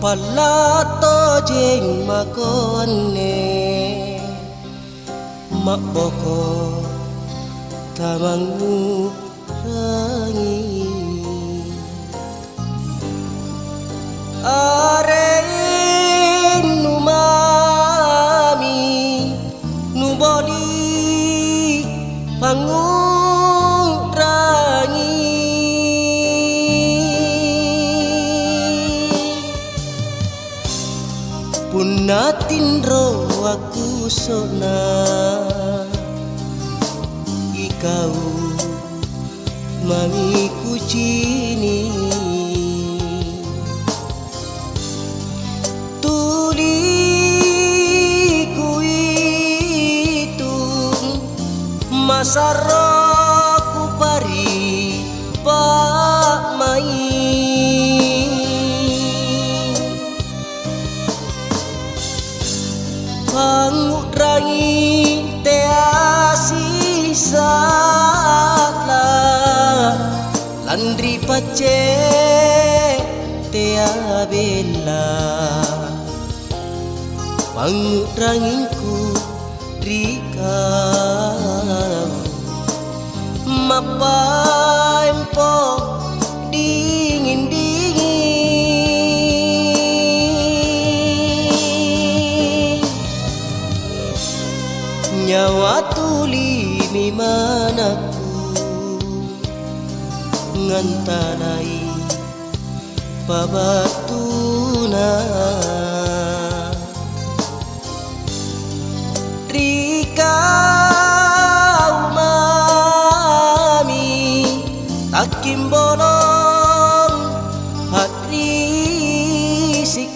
Palato jeng makone mak boko tamangu rangi are nu mami nu bodi pangu Punatin ro aku sona ikau mami kucini tuli kuitung masaro ku pari pak mai pangutrangi teasi satla landri pace tea bella pangutranginku rika mapaempo dingin nyawa tuli mi manaku ngantanai pabatuna rika umami takim bolong hati siku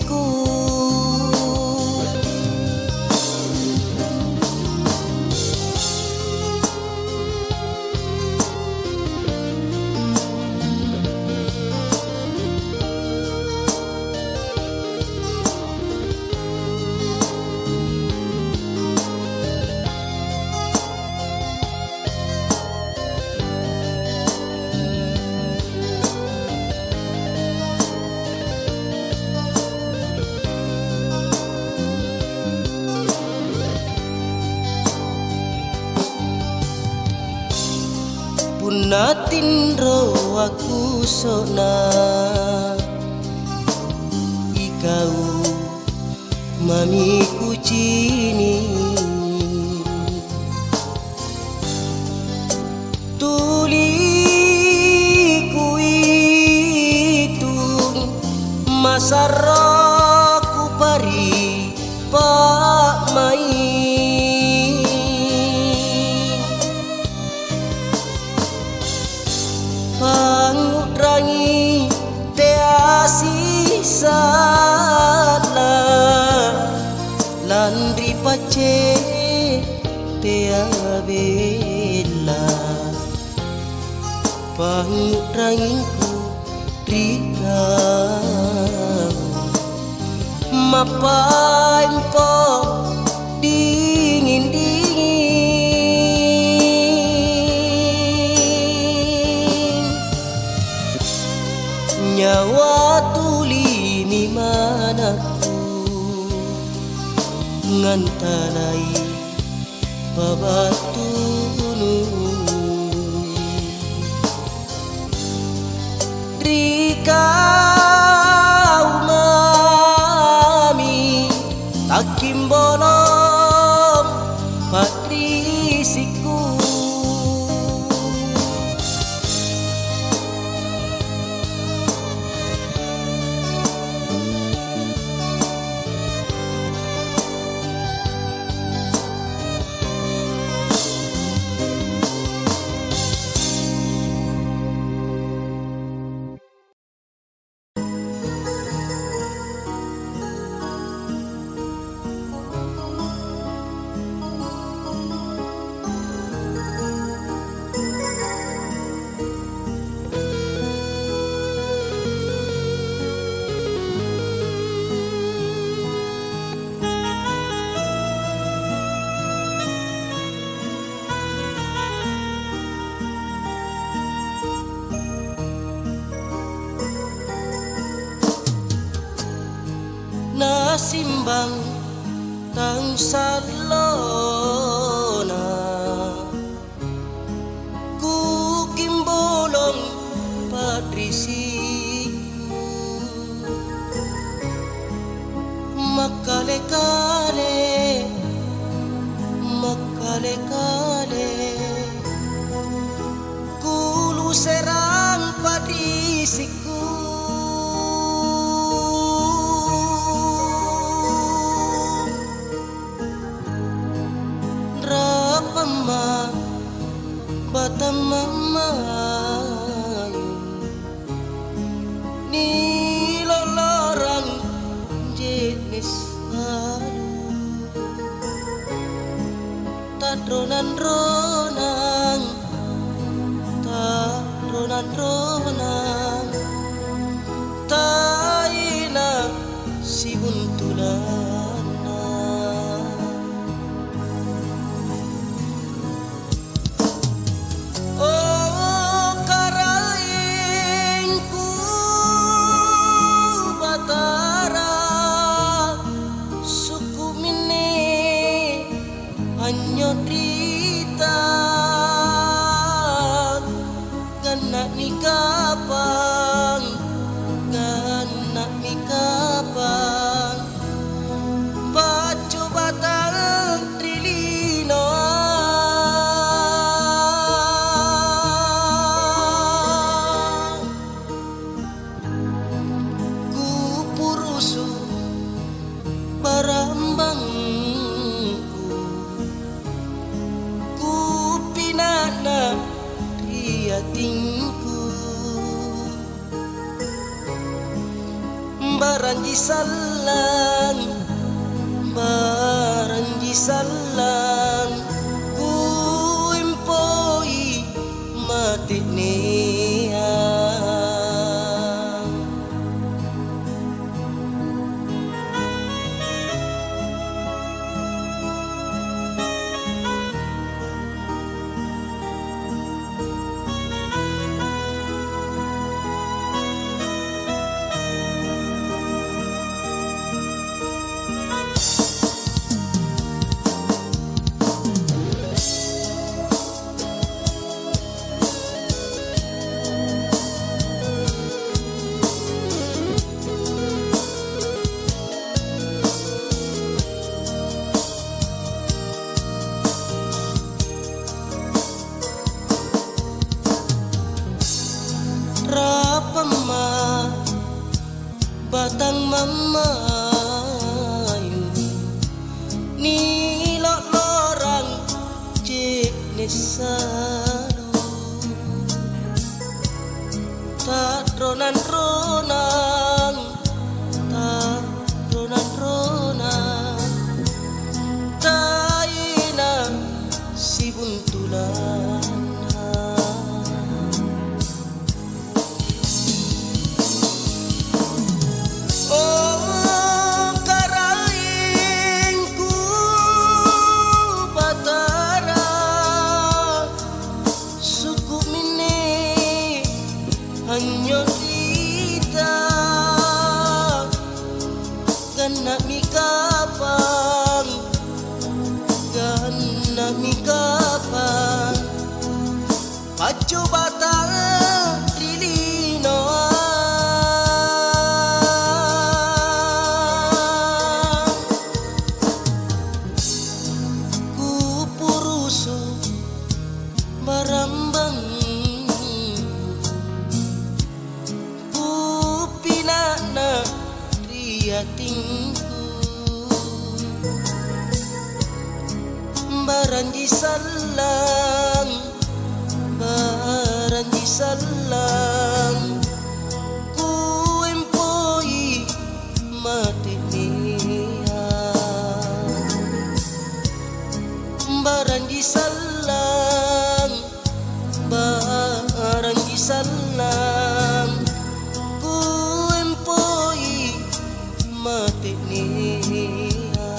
Punatin ro aku sona ikau mami kucini tuli kuitung masaro ku pari pak mai pangutrangi teasi satla landri pace tea bella pangutranginku rika mapaempo dingin nyawa tuli mi manaku ngantanai pabatunu rika umami takim bolong patrisiku simbang tang salona ku kimbolong padrisiku makale-kale kulu serang padrisiku rapama batam mama ni lolorang jenis Ronan-ronang taina si buntulana oh karaingku batara suku mine hanya ganak ni kapang bacu batang trilino ku purusu barambangku ku pinana tingku baranji salang ku impoi mati nia rapama batang mama ni lorang jenis tak ronan-ronang taina si buntulana ganak mi kapang pacu batang trilino ku purusu barambang ku pinana tingku baranji salang ku empoi mati nia baranji salang ku empoi mati nia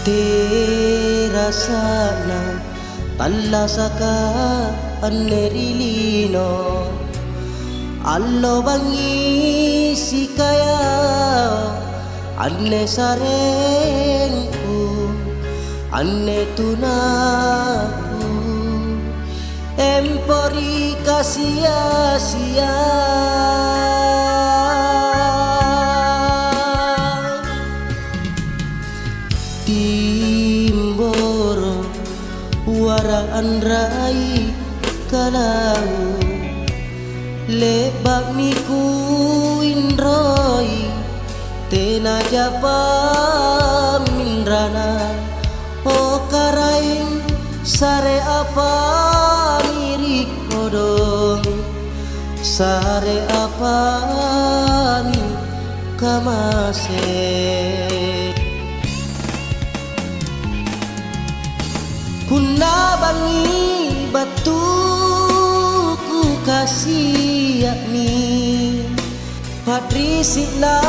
terasana talla saka annerilino allo bangi sikaya anne sarengku anne tunaku empori kasia-sia timboro wara andrai kalau lebak miku indroi tena japa mindrana o karain sare apa mirik kodong sare apa ni kamase kuna bangi batu ku kasih yakni patrisina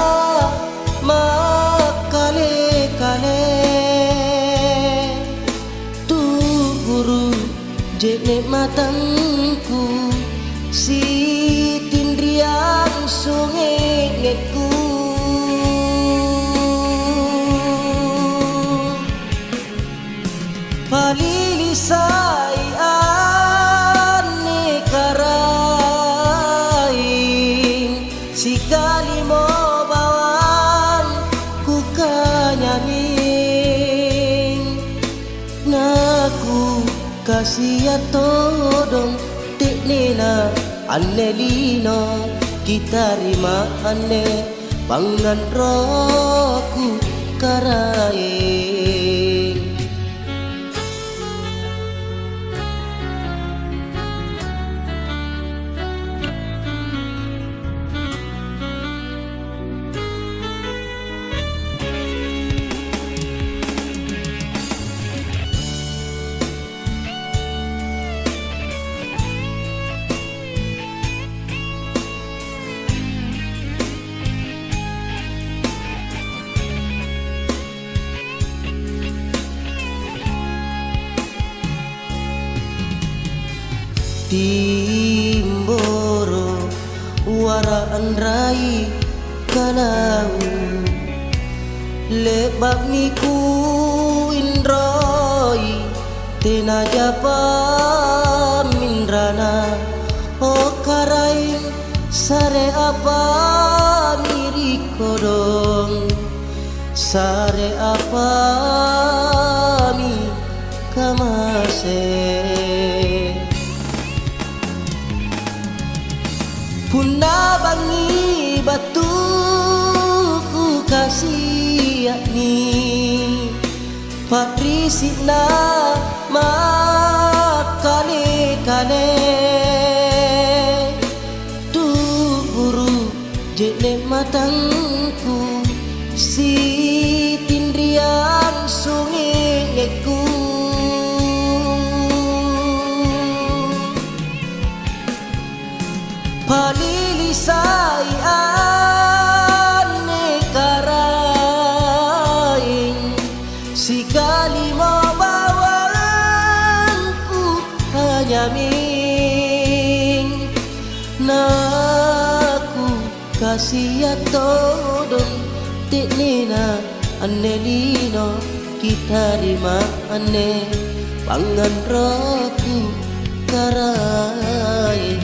makale-kale tu guru jene matangku si tindrian sungeku palilisai ane karain sikali mo bawan ku kanyamin naku kasih todong teknena ane lino kita rima ane pangan roku karain timboro wara andrai kalau lebak miku indroi tena japa mindrana o karain sare apa mirik kodong sare apa mi kamase puna bangi batu ku kasih yakni patrisina makale-kale tu guru jene matangku si tindrian sungeku palilisai ane karain sikali mo bawanku hanyamin naku kasih todong teknena ane lino kita rima ane pangan roku karain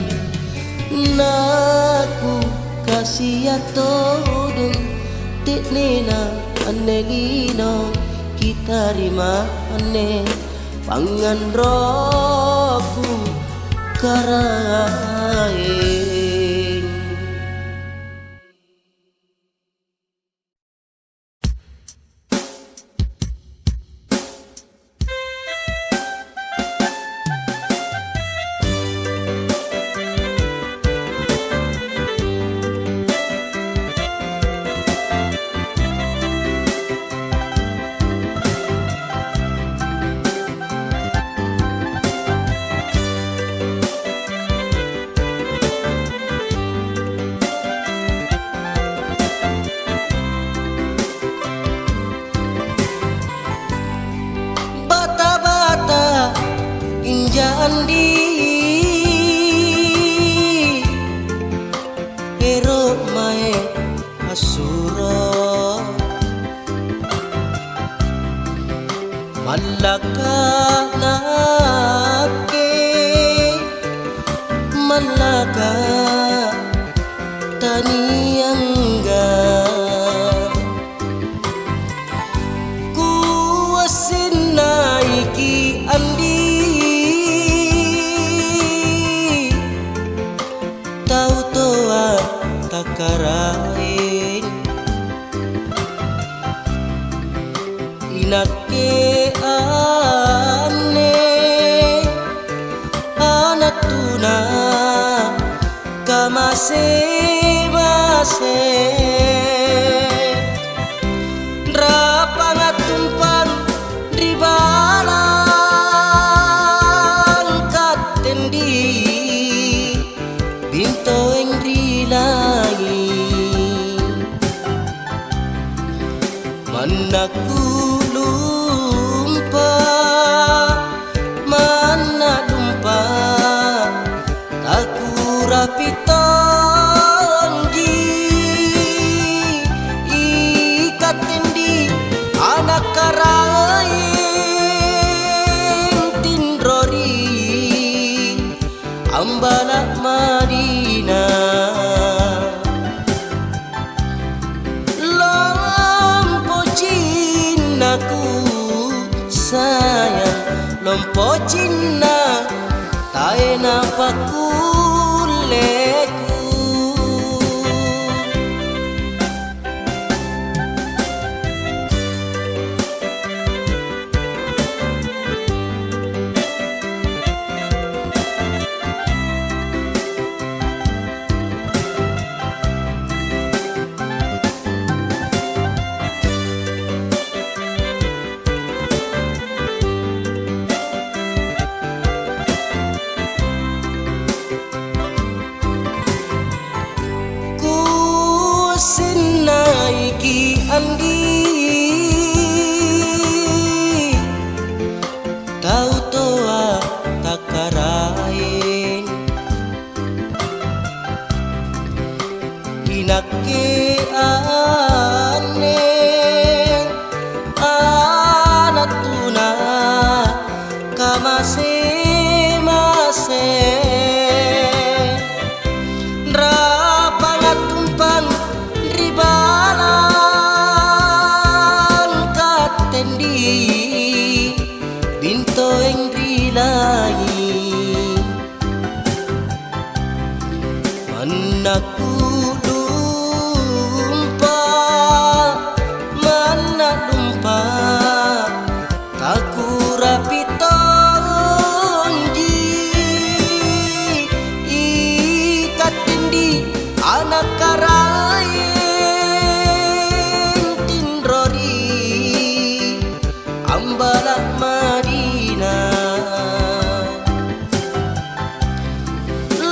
naku kasih todong teknena ane lino kita rima ane pangan roku karain. Malaka nake Malaka taniangga Kuasin naiki andi Tau toa takarain Inake ane anatuna kamase mase rapangatumpan ribalan katendi binto eng rilai manaku lumpa mana lumpa aku rapitonji ikatendi anak karain tindrori ambana Madina lompo cinaku sayang lompo cina taena pakuleku Sinaiki andi tau toa takarain inake ane anatuna kamase mase rapangatumpan ribalan katendi binto eng rilai manaku lumpa mana lumpa taku rapitonji ikatendi anak karain ambala Madina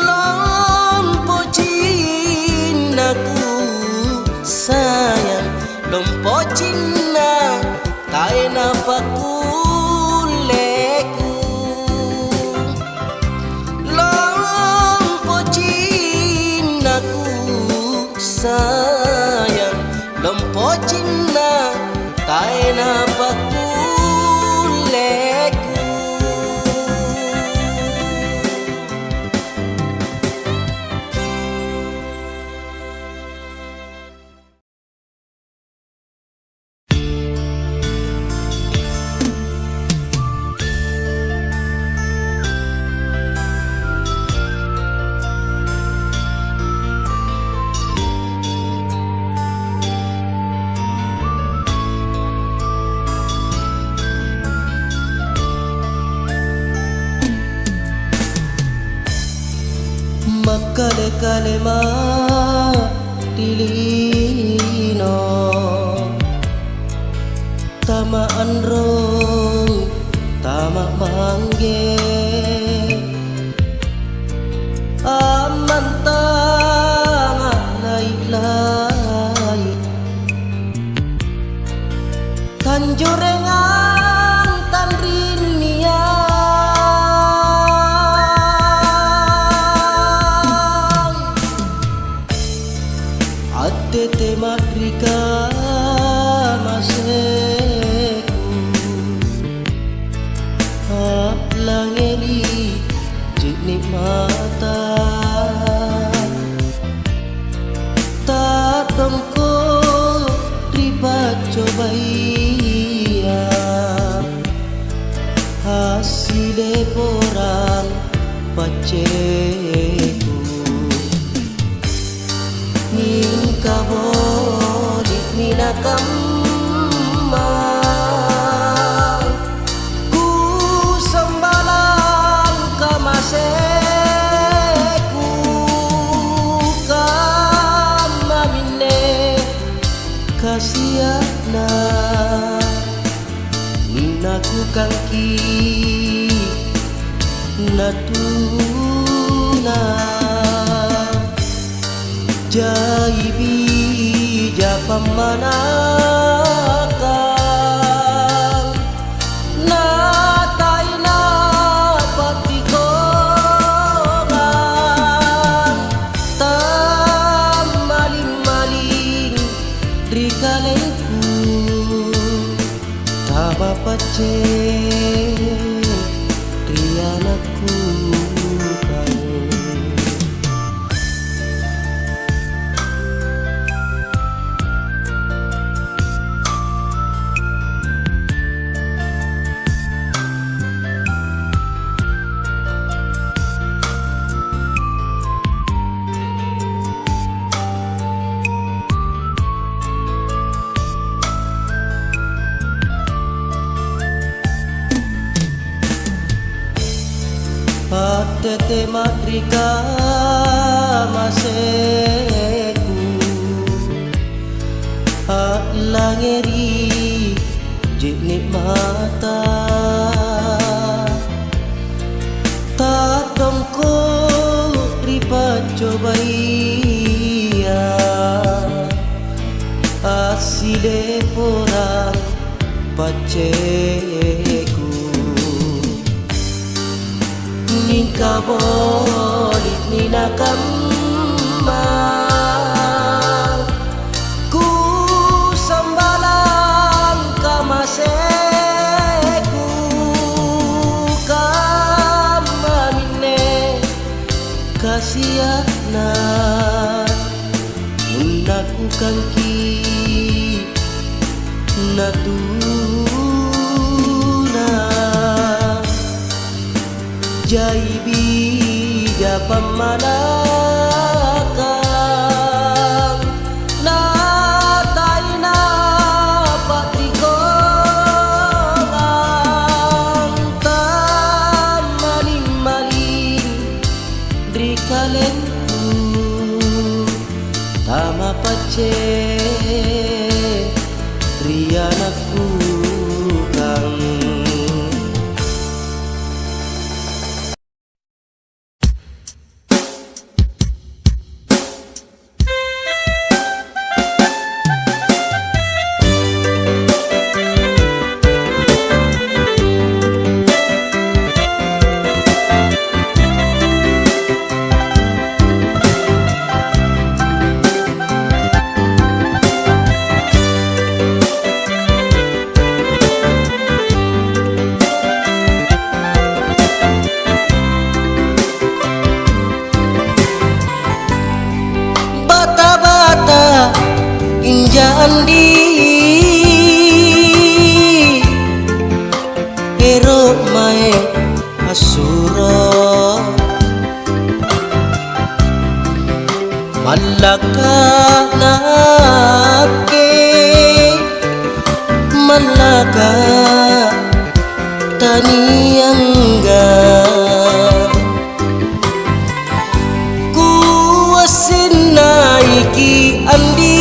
lompo cinaku sayang lompo cina taena pakuleku lompo cinaku sayang lompo cina taena pakuleku Kale-kale ma tilino tama anrong tama mangge amantanga lai-lai kanjurengan tanrinia tete madrika maseku paceku nin kabolit minakam ku sembalang kamaseku kamamine kasiana naku kangki natuna jaibi japamanakang nataina patikongan tamaling-maling rikalengku tama pace rianaku Patete matrika maseku langeri jiknik mata tadongko ripat cobaia asile porang paceku nin kabolit ninakam ku sambalang kamaseku kamamine kasiana munaku kangki natuna jaibi japamanakang nataina patikongan tamaling-maling rikalengku tama pace rianaku kang injandi ero mae asura malaka nake malaka taniangga kuasin naiki andi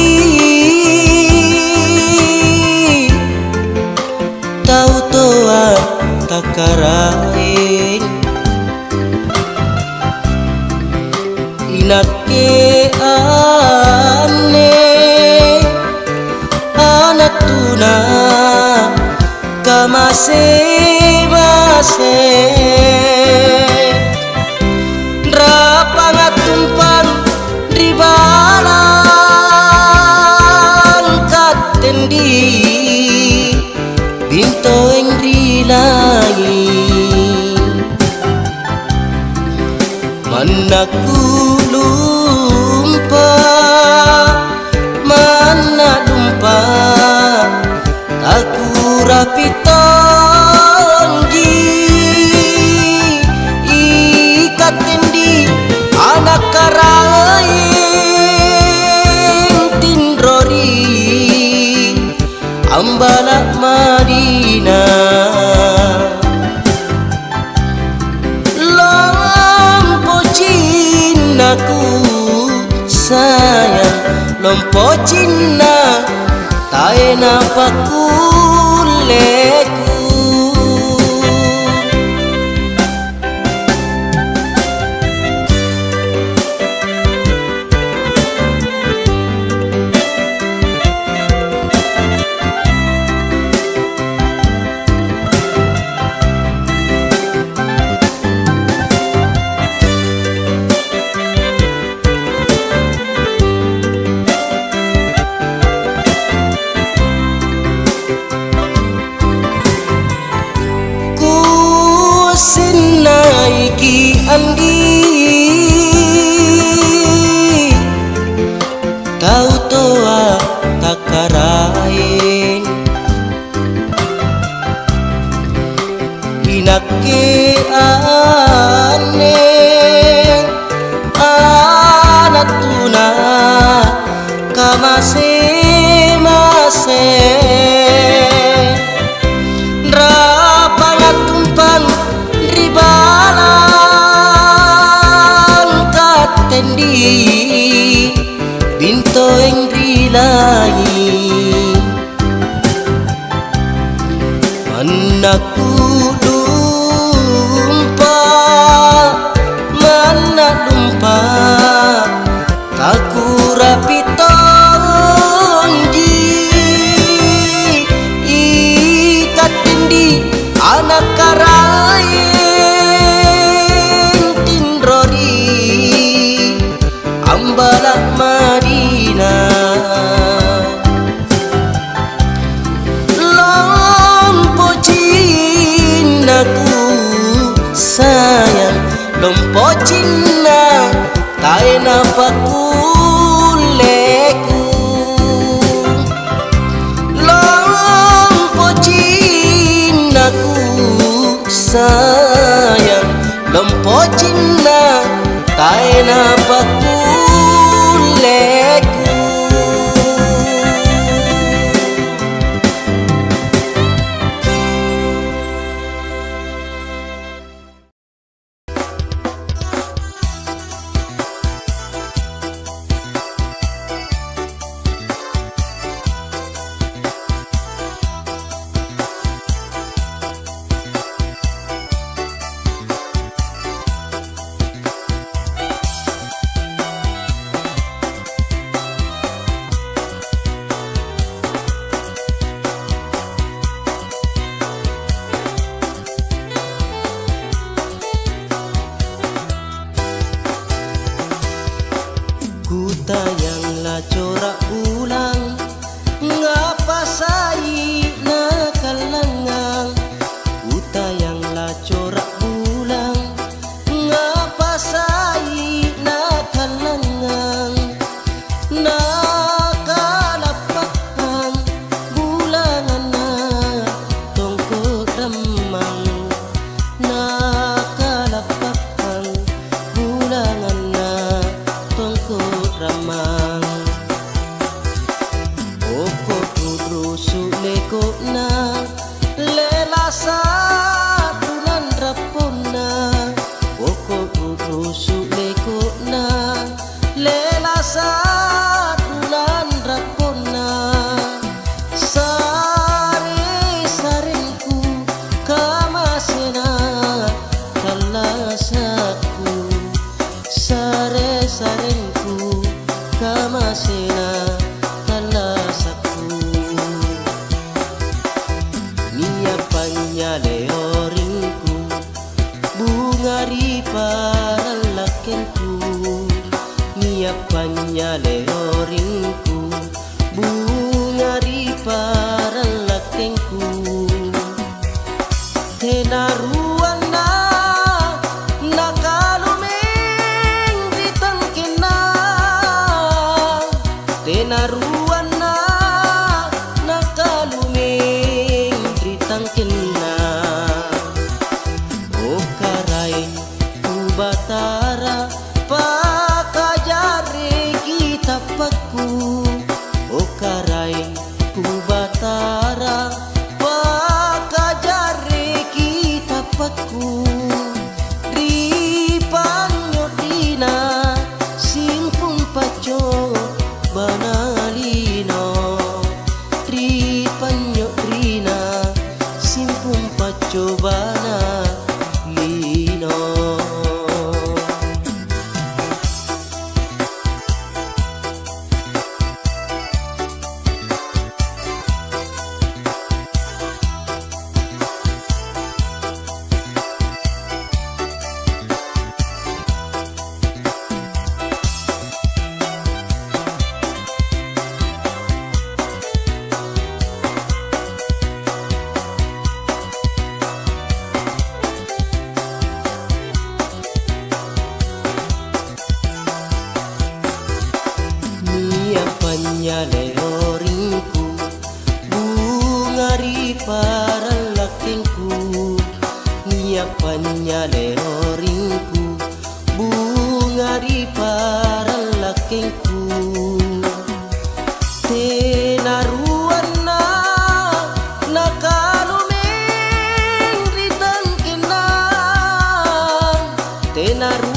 takarain inake ane anatuna kamase base rapangatumpan ribalan katendi binto engri lagi manaku lumpa mana lumpa aku rapitonji ikat lompo Cina taena pakuleku. Sinaiki andi tau toa takarain inake ane anatuna kamase mase rapangatumpang ribalan katendi binto yang rilai manaku lumpa mana lumpa taku rapi tongji ikatendi anak karai Ambala Marina lompo Cinaku sayang lompo Cina taena pakuleku lompo Cinaku sayang lompo Cina taena pakuleku. Kutayanglah corak ulang ngapa sai nakalangang kutayanglah corak ulang ngapa sai nakalangang nakalapakang bulangan na tongko ramang nakalapakang bulangan na tongko ramang oko rusu leko na lelasa tunan rapona oko rusu leko na lelasa tunan rapona sare sarenku kamasena kalasaku sare sarenku kamasena kalasaku niapanya leorinku bungari paralakenku niapanya leorinku bungari paralakenku tenaruana nakalumeng ditangkena tenaruana nakalumeng ditangkena o karay kubatara pakajare kita paku o karay kubatara pakajare kita paku ripanyo dina simpung paco bana cobana lino. Leorinku bunga di paralakengku, nyiapannya leorinku bunga di paralakengku. Tenaruana nakalumeng ritang kenang tenaru